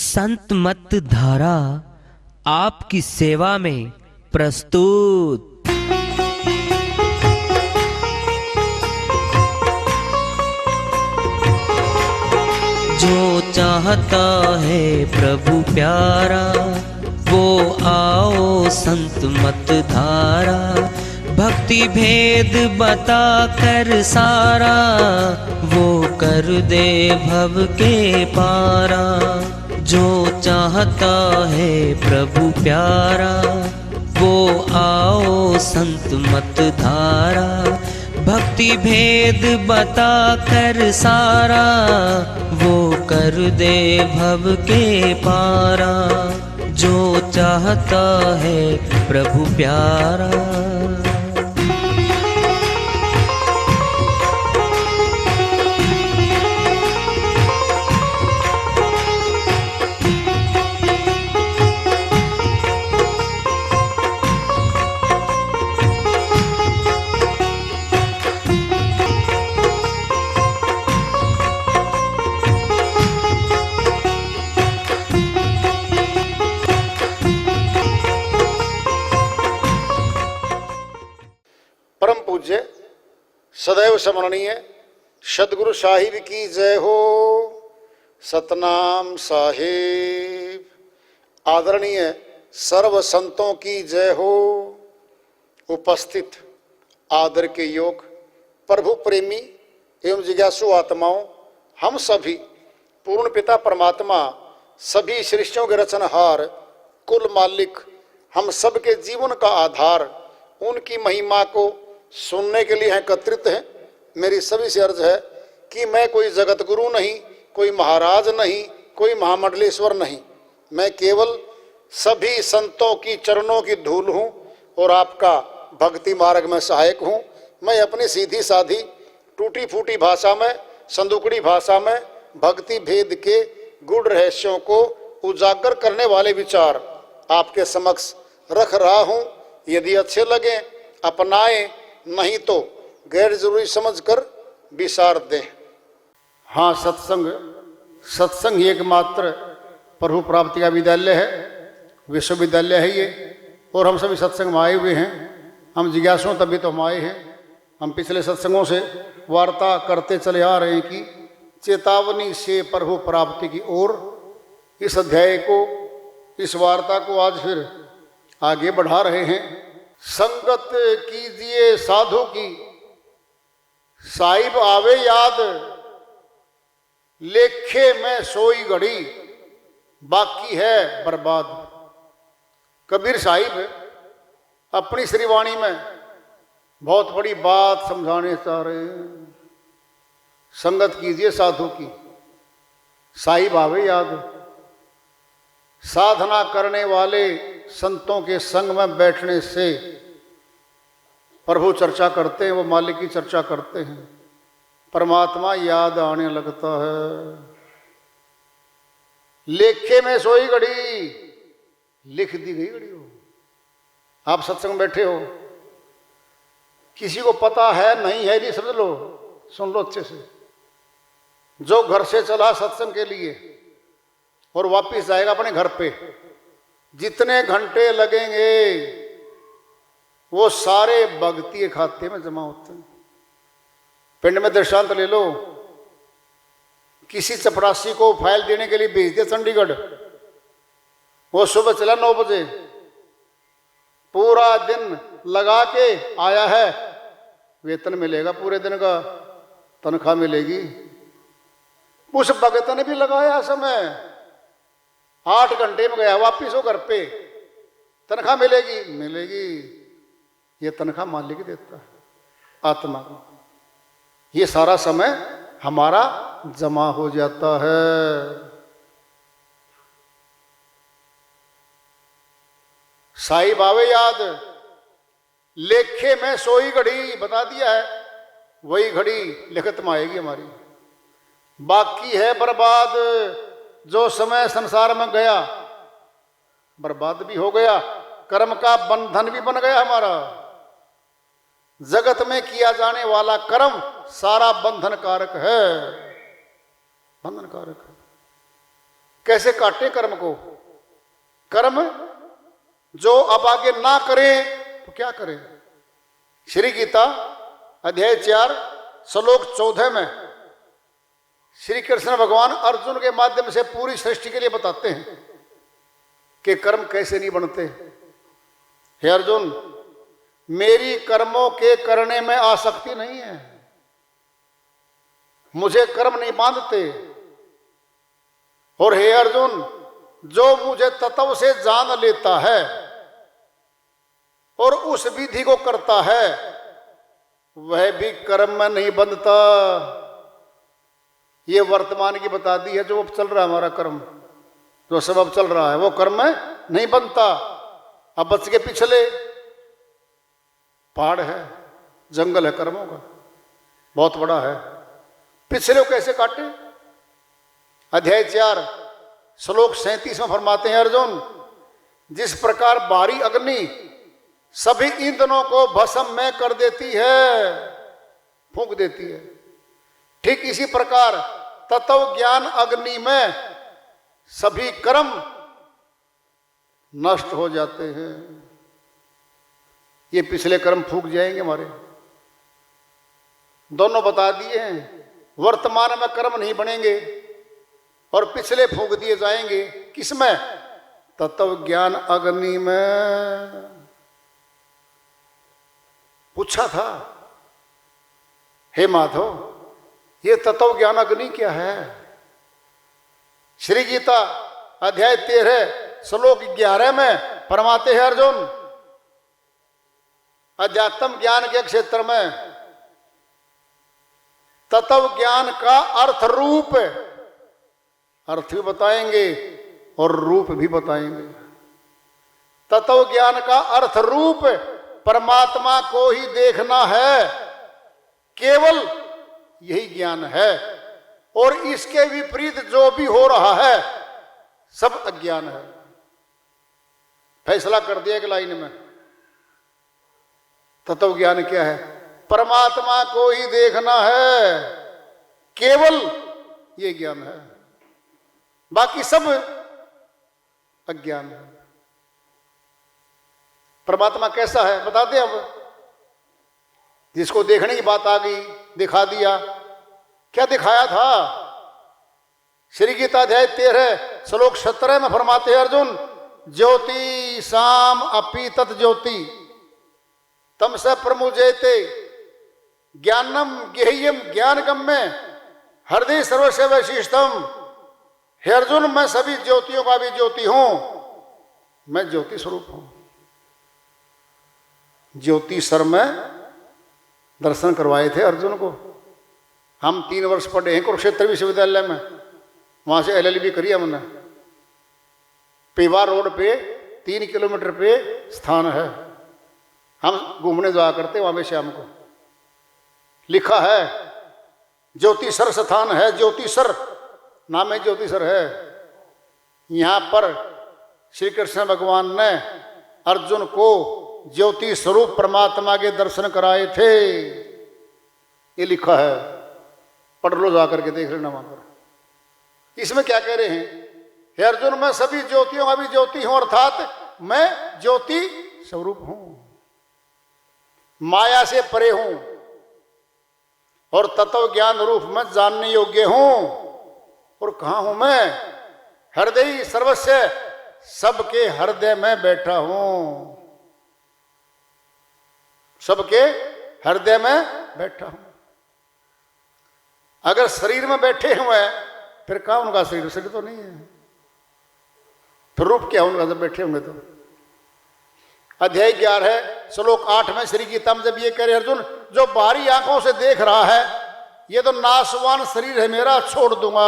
संत मत धारा आपकी सेवा में प्रस्तुत। जो चाहता है प्रभु प्यारा वो आओ संत मत धारा। भक्ति भेद बता कर सारा वो कर दे भव के पारा। जो चाहता है प्रभु प्यारा वो आओ संत मत धारा। भक्ति भेद बता कर सारा वो कर दे भव के पारा। जो चाहता है प्रभु प्यारा। परम पूज्य सदैव स्मरणीय सदगुरु साहिब की जय हो। सतनाम साहिब। आदरणीय सर्व संतों की जय हो। उपस्थित आदर के योग प्रभु प्रेमी एवं जिज्ञासु आत्माओं, हम सभी पूर्ण पिता परमात्मा सभी सृष्टियों के रचनहार कुल मालिक हम सबके जीवन का आधार उनकी महिमा को सुनने के लिए एकत्रित हैं। मेरी सभी से अर्ज है कि मैं कोई जगत गुरु नहीं, कोई महाराज नहीं, कोई महामंडलेश्वर नहीं। मैं केवल सभी संतों की चरणों की धूल हूँ और आपका भक्ति मार्ग में सहायक हूँ। मैं अपनी सीधी साधी टूटी फूटी भाषा में, संदुकड़ी भाषा में भक्ति भेद के गूढ़ रहस्यों को उजागर करने वाले विचार आपके समक्ष रख रहा हूँ। यदि अच्छे लगे अपनाएं, नहीं तो गैर जरूरी समझकर विसार दें। हाँ, सत्संग ही एकमात्र प्रभु प्राप्ति का विद्यालय है, विश्वविद्यालय है ये। और हम सभी सत्संग में आए हुए हैं। हम जिज्ञासु तभी तो हम आए हैं। हम पिछले सत्संगों से वार्ता करते चले आ रहे हैं कि चेतावनी से प्रभु प्राप्ति की ओर। इस अध्याय को, इस वार्ता को आज फिर आगे बढ़ा रहे हैं। संगत कीजिए साधु की, साहिब आवे याद, लेखे में सोई घड़ी, बाकी है बर्बाद। कबीर साहिब अपनी श्रीवाणी में बहुत बड़ी बात समझाने चाह रहे हैं। संगत कीजिए साधु की, साहिब आवे याद। साधना करने वाले संतों के संग में बैठने से प्रभु चर्चा करते हैं, वो मालिक की चर्चा करते हैं, परमात्मा याद आने लगता है। लेखे में सोई घड़ी, लिख दी गई घड़ी हो। आप सत्संग में बैठे हो, किसी को पता है नहीं है नहीं समझ लो, सुन लो अच्छे से। जो घर से चला सत्संग के लिए और वापिस जाएगा अपने घर पे, जितने घंटे लगेंगे वो सारे भक्ति के खाते में जमा होते हैं। पिंड में दृष्टांत ले लो, किसी चपरासी को फाइल देने के लिए भेज दिया चंडीगढ़। वो सुबह चला 9 बजे, पूरा दिन लगा के आया है, वेतन मिलेगा पूरे दिन का, तनख्वाह मिलेगी। उस भगत ने भी लगाया समय, 8 घंटे में गया, वापिस हो घर पे, तनख्वाह मिलेगी। ये तनख्वाह मालिक देता है, आत्मा को। ये सारा समय हमारा जमा हो जाता है। साहिब आवे याद, लेखे में सोई घड़ी, बता दिया है, वही घड़ी लिखत में आएगी हमारी। बाकी है बर्बाद। जो समय संसार में गया बर्बाद भी हो गया, कर्म का बंधन भी बन गया हमारा। जगत में किया जाने वाला कर्म सारा बंधन कारक है, बंधन कारक है। कैसे काटे कर्म को? कर्म जो अब आगे ना करें तो क्या करें? श्री गीता अध्याय 4 श्लोक 14 में श्री कृष्ण भगवान अर्जुन के माध्यम से पूरी सृष्टि के लिए बताते हैं कि कर्म कैसे नहीं बनते। हे अर्जुन, मेरी कर्मों के करने में आसक्ति नहीं है, मुझे कर्म नहीं बांधते। और हे अर्जुन, जो मुझे तत्व से जान लेता है और उस विधि को करता है वह भी कर्म में नहीं बंधता। ये वर्तमान की बता दी है, जो अब चल रहा है हमारा कर्म, जो सबब चल रहा है वो कर्म में नहीं बनता। अब बच के पिछले पहाड़ है, जंगल है कर्मों का, बहुत बड़ा है। पिछले को कैसे काटे? अध्याय 4 श्लोक 37 में फरमाते हैं, अर्जुन, जिस प्रकार बारी अग्नि सभी ईंधनों को भस्म में कर देती है, फूंक देती है, ठीक इसी प्रकार तत्व ज्ञान अग्नि में सभी कर्म नष्ट हो जाते हैं। ये पिछले कर्म फूंक जाएंगे हमारे, दोनों बता दिए हैं। वर्तमान में कर्म नहीं बनेंगे और पिछले फूंक दिए जाएंगे। किसमें? तत्व ज्ञान अग्नि में। पूछा था, हे माधव, ये तत्व ज्ञान अग्नि क्या है? श्री गीता अध्याय 13 श्लोक 11 में फरमाते हैं, अर्जुन, अध्यात्म ज्ञान के क्षेत्र में तत्व ज्ञान का अर्थ रूप, अर्थ भी बताएंगे और रूप भी बताएंगे। तत्व ज्ञान का अर्थ रूप परमात्मा को ही देखना है, केवल यही ज्ञान है। और इसके विपरीत जो भी हो रहा है सब अज्ञान है। फैसला कर दिया एक लाइन में। तत्व ज्ञान क्या है? परमात्मा को ही देखना है, केवल ये ज्ञान है, बाकी सब अज्ञान है। परमात्मा कैसा है बता दें अब। जिसको देखने की बात आ गई, दिखा दिया। क्या दिखाया था? श्री गीता अध्याय 13 श्लोक 17 में फरमाते हैं, अर्जुन, ज्योति साम अपि तत् ज्योति तम स प्रमुजेते ज्ञानम गेह्यम ज्ञानगम्य हृदय सर्वस्व वैशिष्टम। हे अर्जुन, मैं सभी ज्योतियों का भी ज्योति हूं, मैं ज्योति स्वरूप हूं। ज्योति सर में दर्शन करवाए थे अर्जुन को। हम 3 वर्ष पढ़े हैं कुरुक्षेत्र विश्वविद्यालय में, वहां से LLB करी हमने। पेवा रोड पे 3 किलोमीटर पे स्थान है, हम घूमने जाया करते वहां पे शाम को। लिखा है ज्योतिसर स्थान है, ज्योतिसर नाम है, ज्योतिसर है। यहां पर श्री कृष्ण भगवान ने अर्जुन को ज्योति स्वरूप परमात्मा के दर्शन कराए थे। ये लिखा है, पढ़ लो जाकर के, देख लेना वहां पर। इसमें क्या कह रहे हैं? हे अर्जुन, मैं सभी ज्योतियों का भी ज्योति हूं, अर्थात मैं ज्योति स्वरूप हूं, माया से परे हूं और तत्व ज्ञान रूप में जानने योग्य हूं। और कहां हूं मैं? हृदय सर्वस्व, सबके हृदय में बैठा हूं, सबके हृदय में बैठा हूं। अगर शरीर में बैठे हुए फिर कहां उनका शरीर? शरीर तो नहीं है, फिर रूप क्या उनका जब बैठे होंगे तो? अध्याय 11 श्लोक 8 में श्री गीता में जब ये कह रहे, अर्जुन, जो बाहरी आंखों से देख रहा है ये तो नाशवान शरीर है मेरा, छोड़ दूंगा।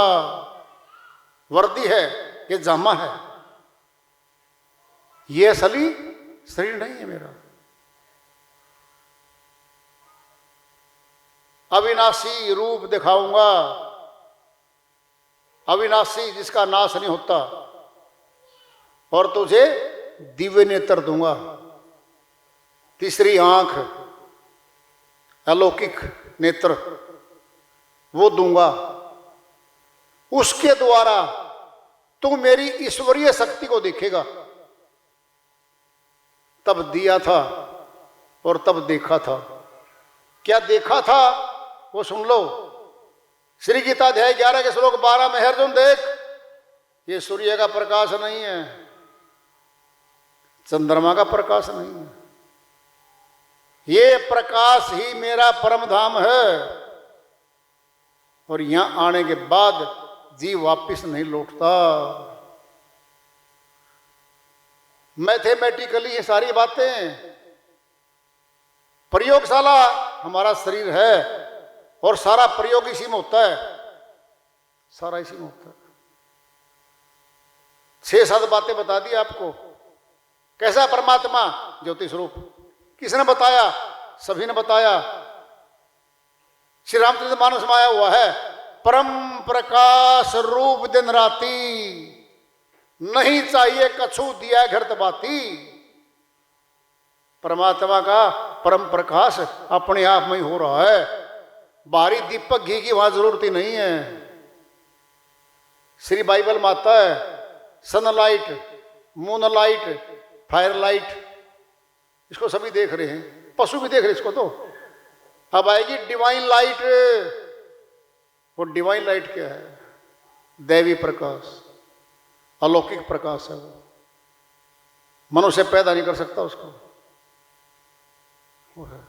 वर्दी है, ये जामा है, ये असली शरीर नहीं है मेरा। अविनाशी रूप दिखाऊंगा, अविनाशी जिसका नाश नहीं होता, और तुझे दिव्य नेत्र दूंगा, तीसरी आंख, अलौकिक नेत्र वो दूंगा। उसके द्वारा तू मेरी ईश्वरीय शक्ति को देखेगा। तब दिया था और तब देखा था। क्या देखा था वो सुन लो। श्री गीता अध्याय 11 के श्लोक 12 में है, अर्जुन देख, ये सूर्य का प्रकाश नहीं है, चंद्रमा का प्रकाश नहीं है, ये प्रकाश ही मेरा परम धाम है। और यहां आने के बाद जीव वापिस नहीं लौटता। मैथमेटिकली ये सारी बातें, प्रयोगशाला हमारा शरीर है और सारा प्रयोग इसी में होता है, सारा इसी में होता है। 6-7 बातें बता दी आपको। कैसा परमात्मा? ज्योति स्वरूप। किसने बताया? सभी ने बताया। श्री रामचंद्र मानस में आया हुआ है, परम प्रकाश रूप दिन राती, नहीं चाहिए कछु दिया घृत बाती। परमात्मा का परम प्रकाश अपने आप में ही हो रहा है, बाहरी दीपक घी की वहां जरूरत ही नहीं है। श्री बाइबल में आता है, सनलाइट, मूनलाइट, फायरलाइट, इसको सभी देख रहे हैं, पशु भी देख रहे हैं इसको। तो अब आएगी डिवाइन लाइट। वो डिवाइन लाइट क्या है? दैवी प्रकाश, अलौकिक प्रकाश है। वो मनुष्य पैदा नहीं कर सकता उसको, वो है।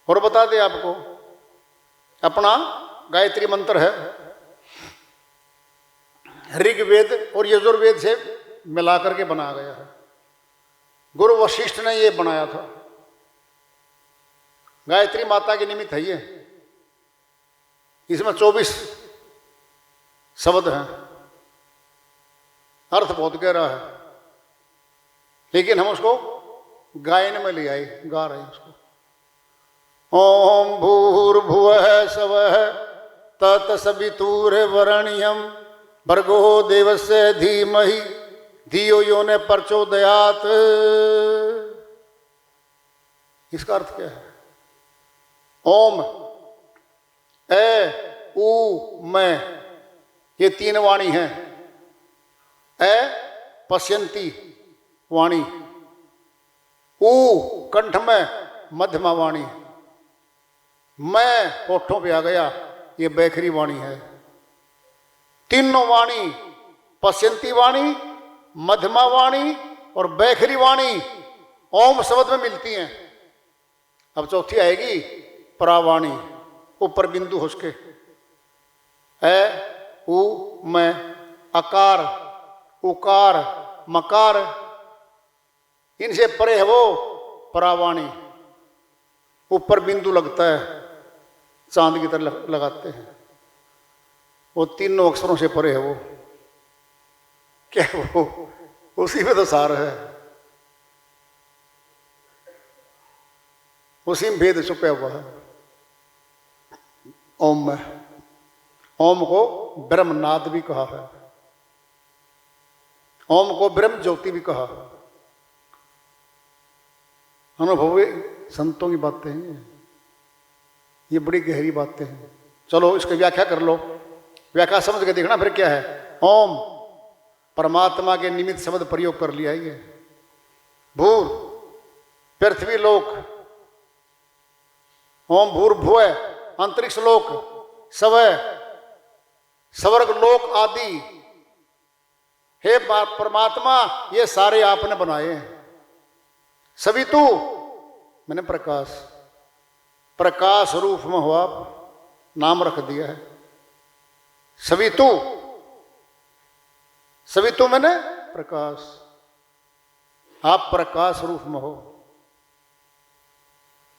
और बता दे आपको, अपना गायत्री मंत्र है, ऋग्वेद और यजुर्वेद से मिलाकर के बनाया गया है। गुरु वशिष्ठ ने ये बनाया था। गायत्री माता के निमित्त है ये। इसमें 24 शब्द हैं, अर्थ बहुत गहरा है, लेकिन हम उसको गायन में ले आए, गा रहे हैं उसको। ओम भूर्भुवः स्वः तत्सवितुर्वरेण्यं भर्गो देवस्य धीमहि धियो यो न प्रचोदयात्। इसका अर्थ क्या है? ओम, ए, ऊ, मैं, ये 3 वाणी हैं। ए पश्यंती वाणी, ऊ कंठ में मध्यमा वाणी, मैं होठों पे आ गया, ये बैखरी वाणी है। तीनों वाणी, पश्यंती वाणी, मध्यमा वाणी और बैखरी वाणी ओम शब्द में मिलती हैं। अब चौथी आएगी परावाणी, ऊपर बिंदु हो उसके, ए, ऊ, मैं, अकार, उकार, मकार, इनसे परे है वो परावाणी। ऊपर बिंदु लगता है, चांद की तरह लगाते हैं। वो तीनों अक्षरों से परे है वो। क्या वो? उसी में तो सार है, उसी में भेद छुपा हुआ है। ओम में, ओम को ब्रह्मनाद भी कहा है, ओम को ब्रह्म ज्योति भी कहा है। अनुभवी संतों की बातें हैं ये बड़ी गहरी बातें हैं। चलो इसकी व्याख्या कर लो, व्याख्या समझ के देखना फिर क्या है। ओम परमात्मा के निमित्त शब्द प्रयोग कर लिया ये। भूर पृथ्वी लोक, ओम भूर्भुवः अंतरिक्ष लोक, स्वः स्वर्ग लोक आदि। हे परमात्मा, ये सारे आपने बनाए हैं। सवितु मैंने प्रकाश, प्रकाश रूप में हो आप, नाम रख दिया है सवितु। सवितु मैंने प्रकाश, आप प्रकाश रूप में हो।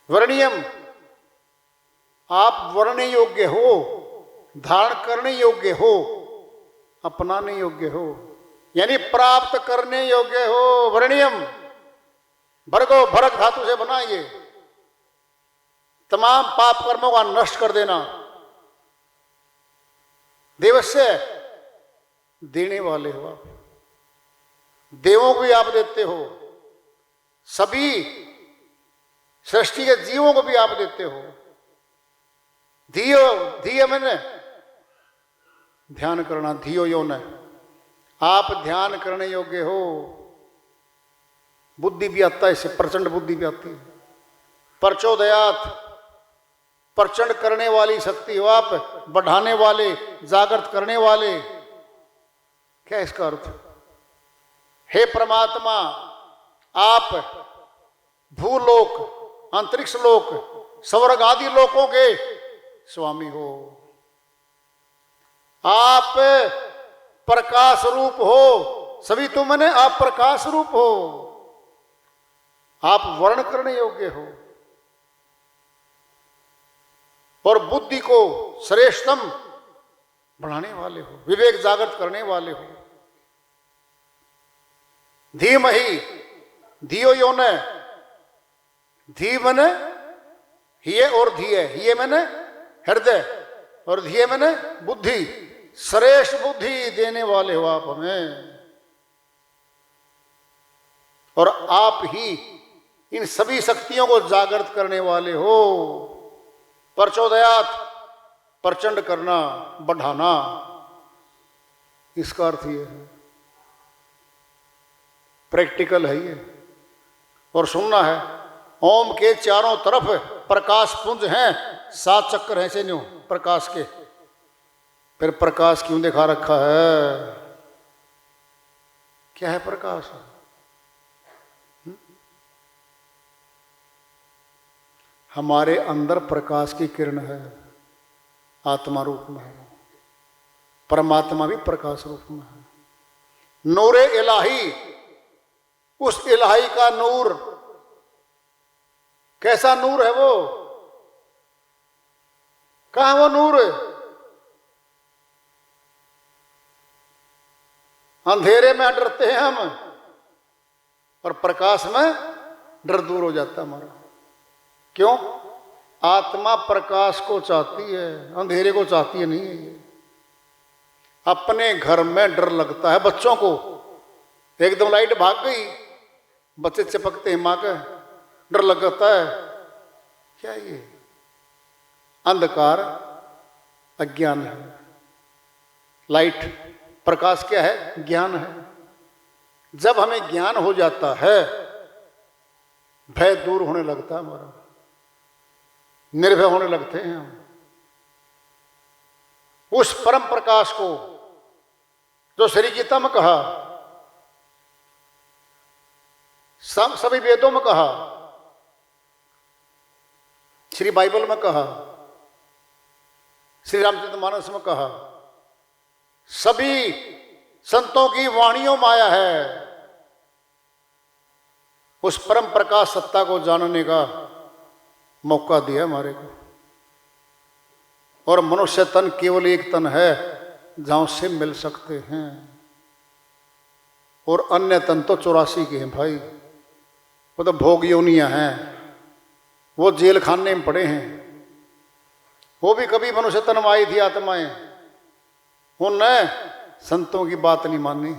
वर्णीयम, आप वर्णने योग्य हो, धारण करने योग्य हो, अपनाने योग्य हो, यानी प्राप्त करने योग्य हो। वर्णीयम भर्गो, भरक धातु से बना ये, तमाम पाप कर्मों का नष्ट कर देना। देवस्य, देने वाले हो आप, देवों को भी आप देते हो, सभी सृष्टि के जीवों को भी आप देते हो। धियो, धिय मैंने ध्यान करना, धियो यो न, आप ध्यान करने योग्य हो। बुद्धि भी आता है इससे, प्रचंड बुद्धि भी आती है। प्रचोदयात, प्रचंड करने वाली शक्ति हो आप, बढ़ाने वाले, जागृत करने वाले। क्या इसका अर्थ? हे परमात्मा, आप भूलोक, अंतरिक्ष लोक, स्वर्ग आदि लोकों के स्वामी हो। आप प्रकाश रूप हो, सभी तुमने आप प्रकाश रूप हो। आप वर्ण करने योग्य हो और बुद्धि को श्रेष्ठतम बढ़ाने वाले हो, विवेक जागृत करने वाले हो। धीमहि, धियो यो न, धी मने हिये और धिये, हिये मने हृदय और धिये मने बुद्धि। श्रेष्ठ बुद्धि देने वाले हो आप हमें, और आप ही इन सभी शक्तियों को जागृत करने वाले हो। प्रचोदयात, प्रचंड करना, बढ़ाना, इसका अर्थ ये है। प्रैक्टिकल है ये। और सुनना है, ओम के चारों तरफ प्रकाश पुंज हैं, 7 चक्कर हैं से न्यू प्रकाश के। फिर प्रकाश क्यों दिखा रखा है? क्या है प्रकाश? हमारे अंदर प्रकाश की किरण है, आत्मा रूप में है। परमात्मा भी प्रकाश रूप में है। नूरे इलाही, उस इलाही का नूर, कैसा नूर है वो? कहां वो नूर? अंधेरे में डरते हैं हम, और प्रकाश में डर दूर हो जाता है हमारा। क्यों? आत्मा प्रकाश को चाहती है, अंधेरे को चाहती है नहीं है। अपने घर में डर लगता है बच्चों को, एकदम लाइट भाग गई, बच्चे चिपकते हैं मां के, डर लगता है। क्या ये? अंधकार अज्ञान है, लाइट प्रकाश क्या है? ज्ञान है। जब हमें ज्ञान हो जाता है, भय दूर होने लगता है हमारा, निर्भय होने लगते हैं हम। उस परम प्रकाश को जो श्री गीता में कहा, सभी वेदों में कहा, श्री बाइबल में कहा, श्री रामचरितमानस में कहा, सभी संतों की वाणियों में आया है। उस परम प्रकाश सत्ता को जानने का मौका दिया हमारे को। और मनुष्य तन केवल एक तन है जहां से मिल सकते हैं, और अन्य तन तो 84 के हैं भाई। वो तो भोग योनियां हैं, वो जेल खाने में पड़े हैं। वो भी कभी मनुष्य तन में आई थी आत्माएं, उनने संतों की बात नहीं मानी,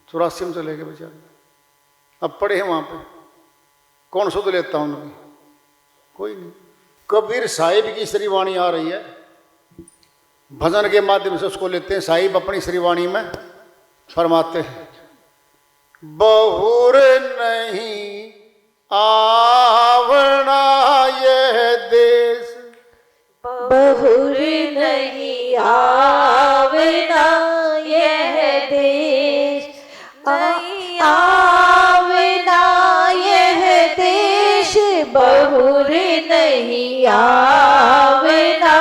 84 में चले गए बेचारे। अब पड़े हैं वहां पे, कौन सुध लेता उनकी? कोई नहीं। कबीर साहिब की श्रीवाणी आ रही है, भजन के माध्यम से उसको लेते हैं। साहिब अपनी श्रीवाणी में फरमाते हैं, बहुर नहीं आवना यह देश, बहुर नहीं आवना यह देश, आवना यह देश, बहुर नहीं आवना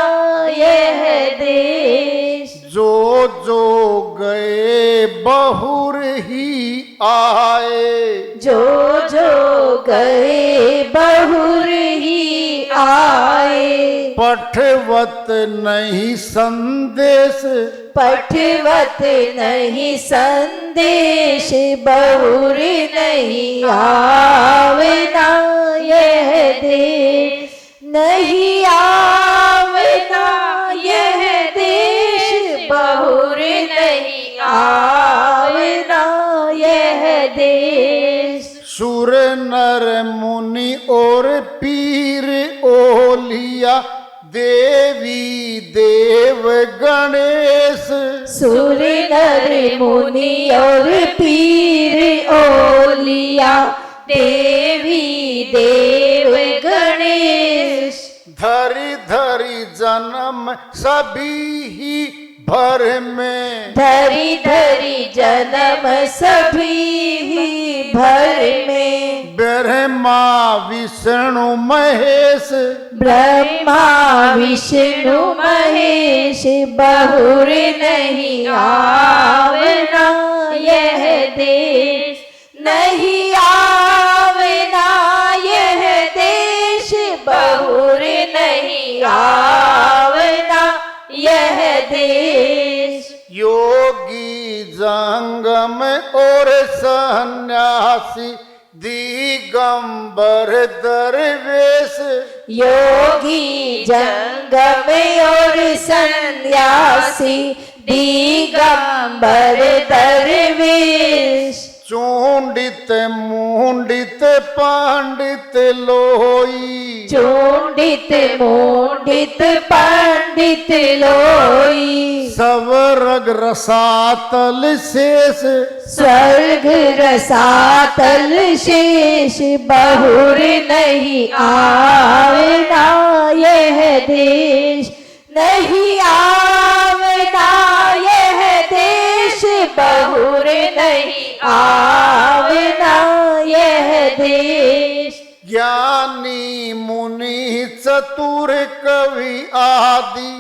यह देश। जो जो गए बहुर ही आए, जो जो गए बहुर ही आए। पठवत नहीं संदेश, पठवत नहीं संदेश, बहुर नहीं आवना यह देश, नहीं आवना यह देश, बहुर नहीं आवना यह देश। सुर नर मुनि और पीर ओलिया, देवी देव गण सुर नर मुनि और पीर ओलिया देवी देव गणेश धरी धरी जन्म सभी ही भर में धरी धरी जन्म सभी ही भर में ब्रह्मा विष्णु महेश ब्रह्मा विष्णु महेश बहुर नहीं आवना यह देश नहीं आवना यह देश बहुर नहीं आवना यह देश योगी जंगम और सन्यासी दिगंबर दरवेश योगी जंगम और सन्यासी दिगंबर दरवेश चूंडित मुंडित पांडित लोई चूंडित मुंडित पंडित लोई स्वर्ग रसातल शेष स्वर्ग रसातल शेष बहुर नहीं आवना यह देश नहीं आवना यह देश बहुर नहीं आवना यह देश ज्ञानी मुनि चतुर कवि आदि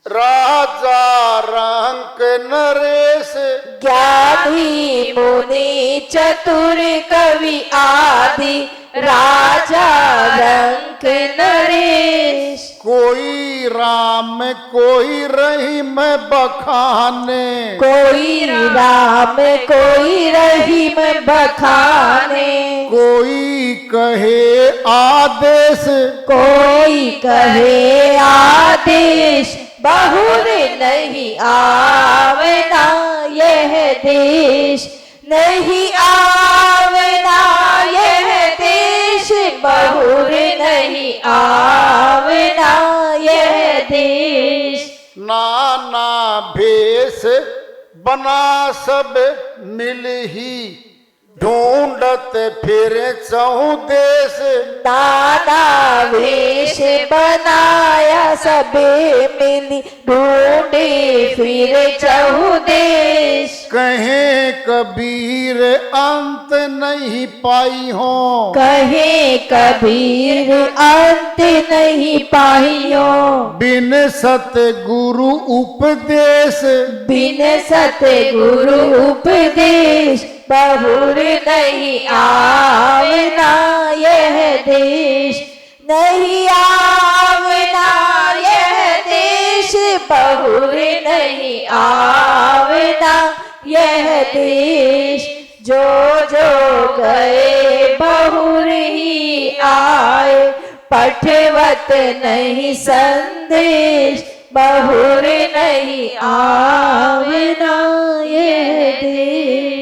राजा रंक नरेश ज्ञानी मुनि चतुर कवि आदि राजा रंक नरेश कोई राम कोई रहीम बखाने कोई राम कोई रहीम बखाने कोई कहे आदेश कोई कहे आदेश बहुर नहीं आवना यह देश नहीं आवना यह देश बहुर नहीं आवना यह देश नाना भेष बना सब मिल ही ढूंढत फिर चहु देश नाना वेश बनाया सबे मिली ढूंढे फिर चहु देश कहे कबीर अंत नहीं पाई हो कहे कबीर अंत नहीं पाइयो बिन सतगुरु उपदेश बिन सतगुरु उपदेश बहुर नहीं आवना यह देश नहीं आवना यह देश बहुर नहीं आवना यह देश जो जो गए बहुर ही आए पठवत नहीं संदेश बहुर नहीं आवना यह देश।